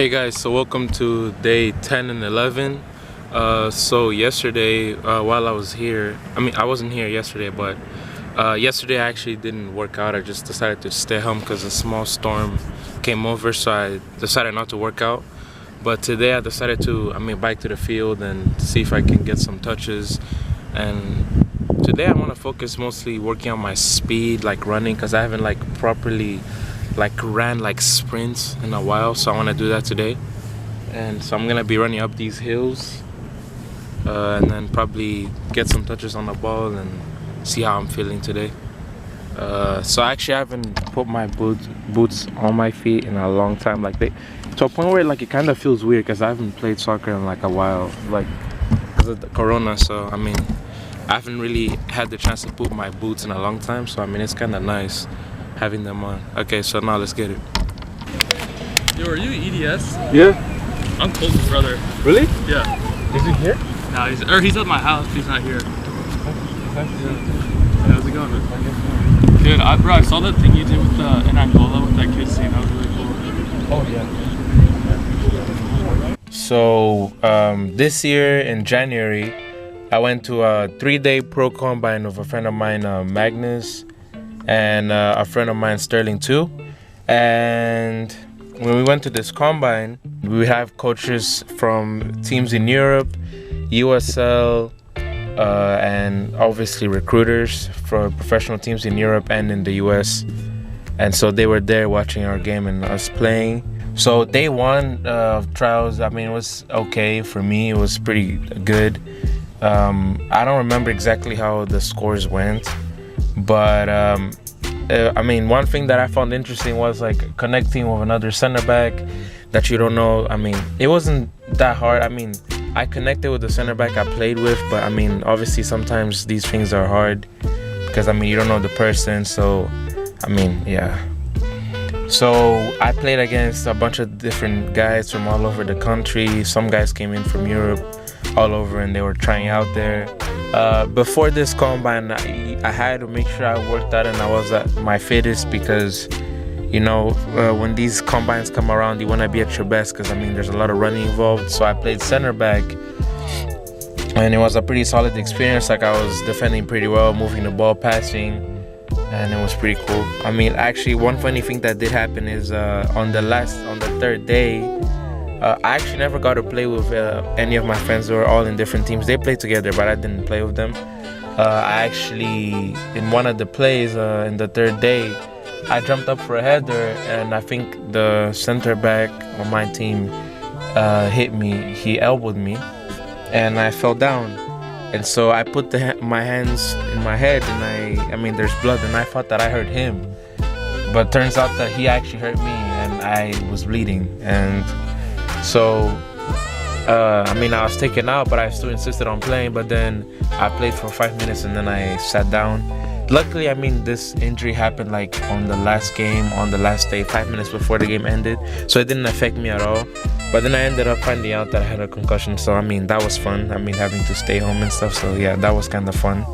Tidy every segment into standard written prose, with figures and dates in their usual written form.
Hey guys, so welcome to day 10 and 11. So yesterday, while I was here, I wasn't here yesterday, but yesterday I actually didn't work out. I just decided to stay home because a small storm came over, so I decided not to work out. But today I decided to, bike to the field and see if I can get some touches. And today I want to focus mostly working on my speed, like running, because I haven't properly ran sprints in a while, so I want to do that today. And so I'm gonna be running up these hills and then probably get some touches on the ball and see how I'm feeling today. So I actually haven't put my boots on my feet in a long time, to a point where it kind of feels weird because I haven't played soccer in a while, because of the corona. So I haven't really had the chance to put my boots in a long time, so it's kind of nice having them on. Okay, so now let's get it. Yo, are you EDS? Yeah. I'm Colton's brother. Really? Yeah. Is he here? No, he's at my house, but he's not here. Yeah. How's it going, man? Good. I saw that thing you did with in Angola with that kid scene. That was really cool. Oh yeah. So this year in January, I went to a 3-day pro combine with a friend of mine, Magnus, and a friend of mine, Sterling, too. And when we went to this combine, we have coaches from teams in Europe, USL, and obviously recruiters for professional teams in Europe and in the US. And so they were there watching our game and us playing. So day one of trials, it was okay for me. It was pretty good. I don't remember exactly how the scores went, but one thing that I found interesting was connecting with another center back that you don't know. It wasn't that hard. I connected with the center back I played with, but obviously sometimes these things are hard because you don't know the person. So yeah. So I played against a bunch of different guys from all over the country. Some guys came in from Europe, all over, and they were trying out there. Before this combine, I had to make sure I worked out and I was at my fittest because, when these combines come around, you want to be at your best because, there's a lot of running involved. So I played center back, and it was a pretty solid experience. I was defending pretty well, moving the ball, passing, and it was pretty cool. Actually, one funny thing that did happen is on the third day, I actually never got to play with any of my friends who were all in different teams. They played together, but I didn't play with them. I actually, in one of the plays in the third day, I jumped up for a header, and I think the center back on my team hit me. He elbowed me, and I fell down. And so I put my hands in my head, and there's blood, and I thought that I hurt him. But turns out that he actually hurt me, and I was bleeding. And so, I was taken out, but I still insisted on playing. But then I played for 5 minutes and then I sat down. Luckily, this injury happened on the last game, on the last day, 5 minutes before the game ended. So it didn't affect me at all. But then I ended up finding out that I had a concussion. So, that was fun. Having to stay home and stuff. So yeah, that was kind of fun.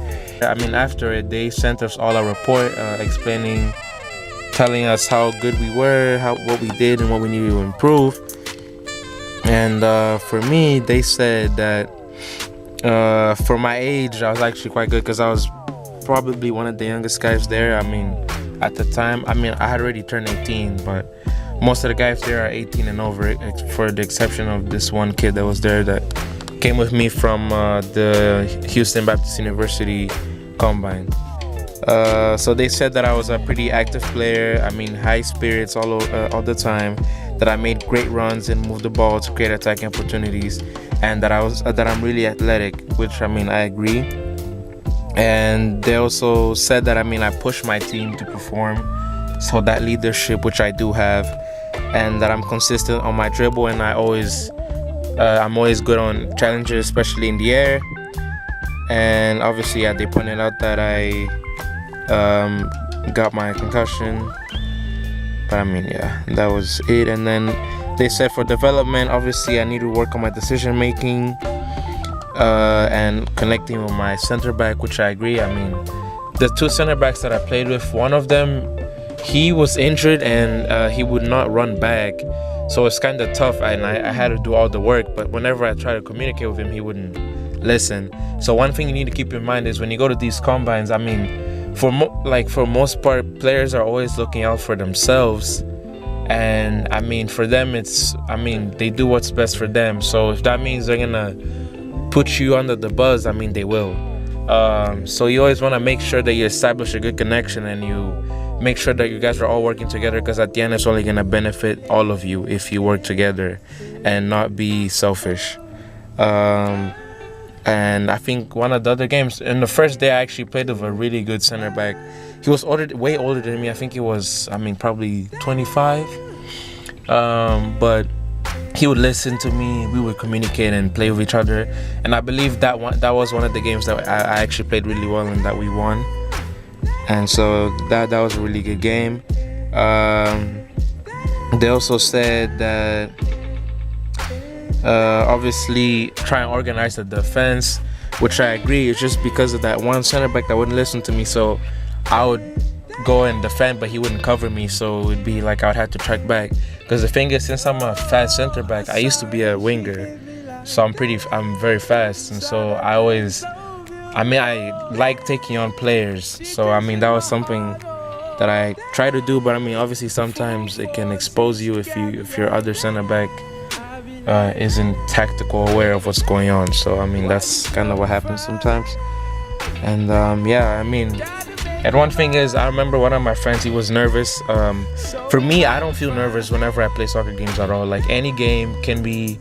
After it, they sent us all a report telling us how good we were, what we did and what we needed to improve. And for me, they said that for my age, I was actually quite good because I was probably one of the youngest guys there. At the time, I had already turned 18, but most of the guys there are 18 and over, for the exception of this one kid that was there that came with me from the Houston Baptist University Combine. So they said that I was a pretty active player. High spirits all the time. That I made great runs and moved the ball to create attacking opportunities, and that I'm really athletic, which I agree. And they also said that I push my team to perform, so that leadership, which I do have, and that I'm consistent on my dribble, and I'm always good on challenges, especially in the air. And obviously, yeah, they pointed out that I got my concussion. But yeah, that was it. And then they said for development, obviously I need to work on my decision making and connecting with my center back, which I agree. The two center backs that I played with, one of them, he was injured and he would not run back, so it's kind of tough, and I had to do all the work. But whenever I try to communicate with him, he wouldn't listen. So one thing you need to keep in mind is when you go to these combines, I mean, for most part, players are always looking out for themselves, and I mean, for them, they do what's best for them. So if that means they're gonna put you under the bus, I mean, they will. So you always want to make sure that you establish a good connection and you make sure that you guys are all working together, because at the end it's only going to benefit all of you if you work together and not be selfish. And I think one of the other games, in the first day I actually played with a really good center back. He was way older than me. I think he was, probably 25. But he would listen to me, we would communicate and play with each other, and I believe that was one of the games that I actually played really well and that we won. And so that was a really good game. They also said that obviously try and organize the defense, which I agree. It's just because of that one center back that wouldn't listen to me, so I would go and defend, but he wouldn't cover me, so it would be like I would have to track back. Because the thing is, since I'm a fast center back, I used to be a winger, so I'm very fast, and so I like taking on players. So that was something that I try to do, but obviously sometimes it can expose you if your other center back isn't tactical aware of what's going on. So that's kind of what happens sometimes. And and one thing is, I remember one of my friends, he was nervous. For me, I don't feel nervous whenever I play soccer games at all. Like, any game can be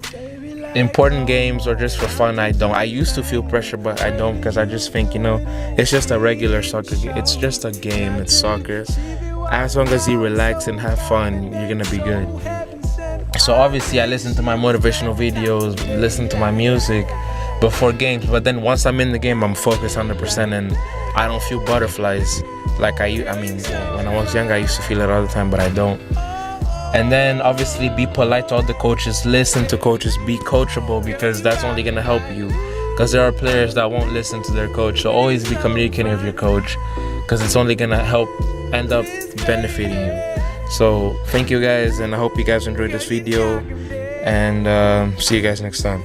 important games or just for fun. I don't. I used to feel pressure, but I don't, because I just think, it's just a regular soccer game. It's just a game. It's soccer. As long as you relax and have fun, you're going to be good. So obviously, I listen to my motivational videos, listen to my music before games. But then once I'm in the game, I'm focused 100%, and I don't feel butterflies like when I was young, I used to feel it all the time, but I don't. And then obviously be polite to all the coaches, listen to coaches, be coachable, because that's only going to help you, because there are players that won't listen to their coach. So always be communicating with your coach, because it's only going to end up benefiting you. So thank you guys, and I hope you guys enjoyed this video, and see you guys next time.